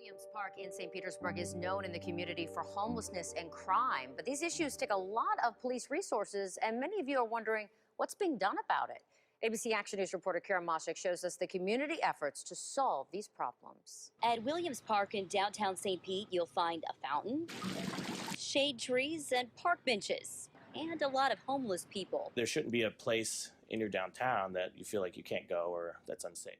Williams Park in St. Petersburg is known in the community for homelessness and crime, but these issues take a lot of police resources, and many of you are wondering what's being done about it. ABC Action News reporter Kara Moshik shows us the community efforts to solve these problems. At Williams Park in downtown St. Pete, you'll find a fountain, shade trees, and park benches, and a lot of homeless people. There shouldn't be a place in your downtown that you feel like you can't go or that's unsafe.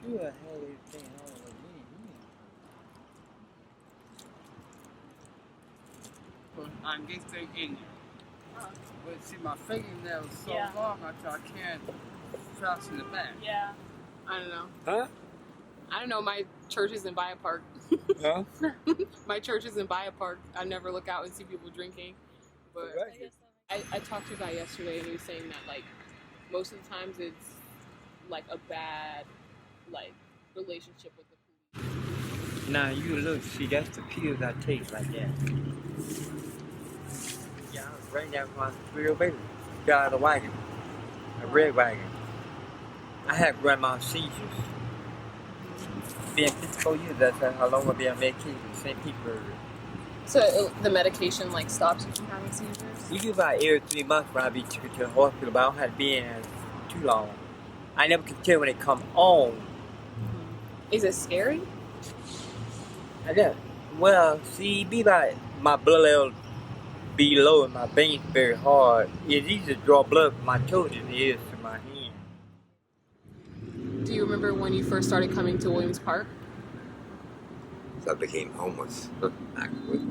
Sure, I had everything all again. I'm getting in. But see, my fingernails so long, I can't fasten the back. Yeah. I don't know. Huh? I don't know. My church is in Via Park. Huh? My church is in Via Park. I never look out and see people drinking. But I talked to a guy yesterday and he was saying that like most of the times it's like a bad like relationship with the police. Now you look, see, that's the pills I take like that. Yeah, right now my real baby got out of the wagon, a red wagon. I had grandma seizures. Been 54 years, that's how long I've been on medication, St. Petersburg. So the medication like stops you from having seizures? You do about every 3 months when I be taken to the hospital, but I don't have to be in too long. I never can tell when they come on. Is it scary? I don't. Well, see, be like my blood level be low and my veins very hard. It's easy to draw blood from my toes than it is to my hand. Do you remember when you first started coming to Williams Park? So I became homeless, actually.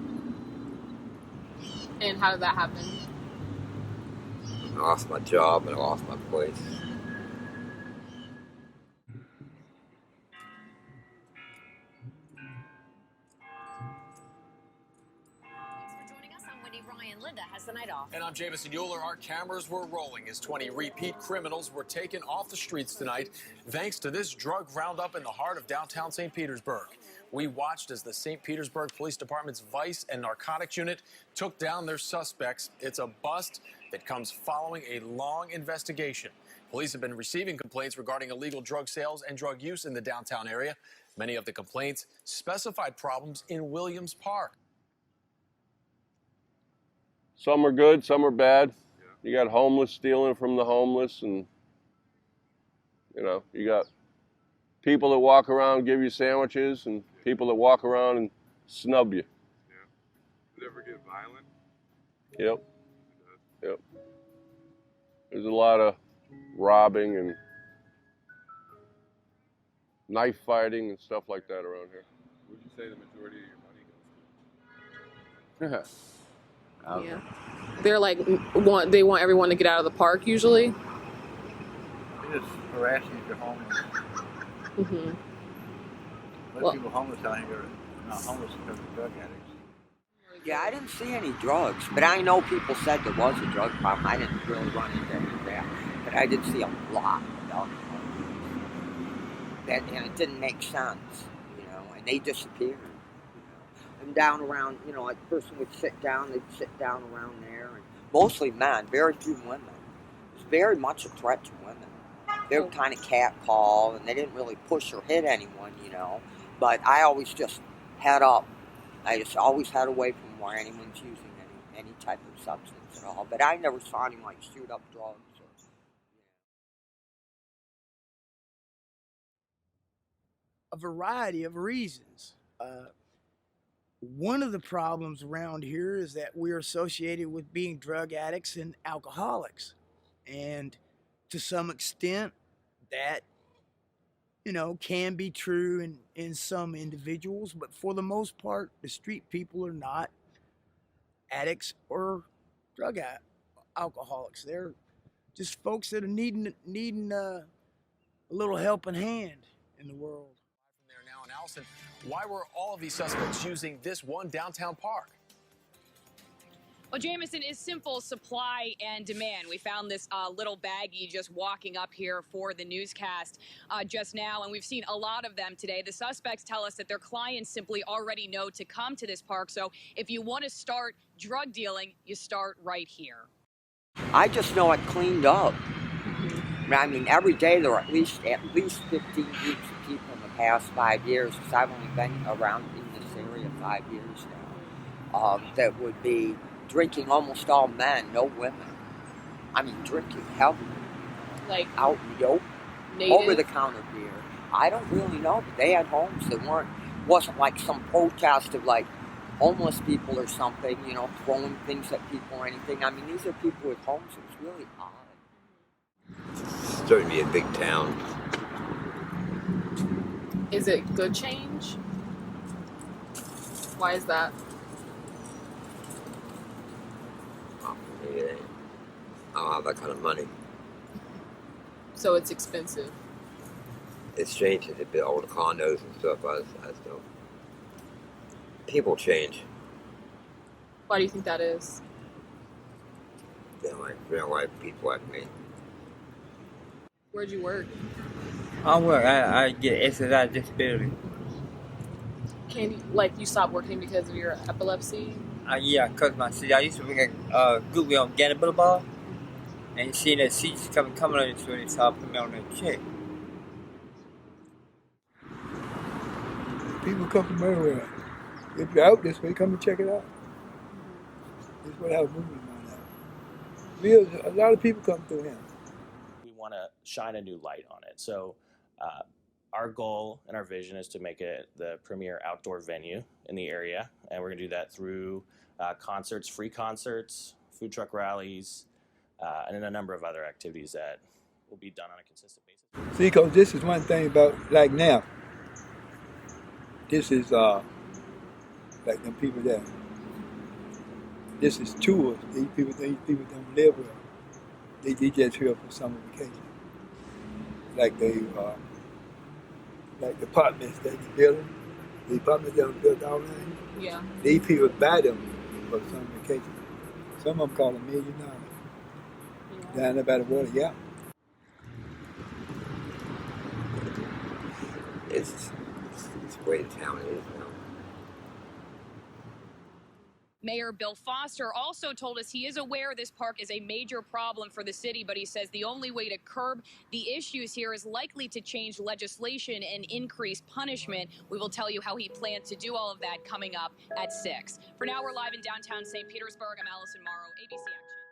And how did that happen? I lost my job and I lost my place. Linda has the night off. And I'm Jameson Euler. Our cameras were rolling as 20 repeat criminals were taken off the streets tonight thanks to this drug roundup in the heart of downtown St. Petersburg. We watched as the St. Petersburg Police Department's Vice and Narcotics Unit took down their suspects. It's a bust that comes following a long investigation. Police have been receiving complaints regarding illegal drug sales and drug use in the downtown area. Many of the complaints specified problems in Williams Park. Some are good, some are bad. Yeah. You got homeless stealing from the homeless, and you got people that walk around, give you sandwiches, and people that walk around and snub you. Yeah. Does it ever get violent? Yep. Yep. There's a lot of robbing and knife fighting and stuff like that around here. Would you say the majority of your money goes to? Okay. Yeah. They're like, they want everyone to get out of the park usually? Yes. harassing the homeless. Mm-hmm. Most people homeless out here are not homeless because of drug addicts. Yeah, I didn't see any drugs, but I know people said there was a drug problem. I didn't really run into any of that, but I did see a lot of alcohol. And it didn't make sense, and they disappeared. And down around, like a person would sit down, they'd sit down around there, and mostly men, very few women. It was very much a threat to women. They would kind of catcall, and they didn't really push or hit anyone, but I always just head up. I just always head away from where anyone's using any type of substance at all. But I never saw anyone like shoot up drugs. A variety of reasons. One of the problems around here is that we're associated with being drug addicts and alcoholics. And to some extent, that, can be true in some individuals, but for the most part, the street people are not addicts or drug alcoholics. They're just folks that are needing a little helping hand in the world. From there now, and Allison, why were all of these suspects using this one downtown park? Well, Jameson, is simple supply and demand. We found this little baggie just walking up here for the newscast just now, and we've seen a lot of them today. The suspects tell us that their clients simply already know to come to this park. So if you want to start drug dealing, you start right here. I just know it cleaned up. I mean, every day there are at least 15 groups of people in the past 5 years, because I've only been around in this area 5 years now, that would be drinking, almost all men, no women. I mean, drinking heavily. Like out in the open, over-the-counter beer. I don't really know, but they had homes. Wasn't like some protest of like homeless people or something, throwing things at people or anything. I mean, these are people with homes. It was really odd. It's starting to be a big town. Is it good change? Why is that? I don't have that kind of money. So it's expensive. It's changed. They build all the condos and stuff. I don't. People change. Why do you think that is? They don't like people like me. Where'd you work? I work. I get exercise disability. You stopped working because of your epilepsy? Yeah, because I used to work at Google on Gannett Boulevard, and you see that seats coming on it, so they start putting me on that check. People come from everywhere. If you're out this way, come and check it out. This is what I have moving on now. A lot of people come through here. We want to shine a new light on it. So our goal and our vision is to make it the premier outdoor venue in the area, and we're going to do that through concerts, free concerts, food truck rallies, and then a number of other activities that will be done on a consistent basis. See, because this is one thing about, like now, this is like them people there. This is tours. These people don't live well. They just here for summer vacation. Like like the apartments that they build, the apartments that are built all around here. Yeah. These people buy them for summer vacation. Some of them call $1 million. Down there by the water, yeah. It's the way the town is now. Mayor Bill Foster also told us he is aware this park is a major problem for the city, but he says the only way to curb the issues here is likely to change legislation and increase punishment. We will tell you how he plans to do all of that coming up at 6. For now, we're live in downtown St. Petersburg. I'm Allison Morrow, ABC Action.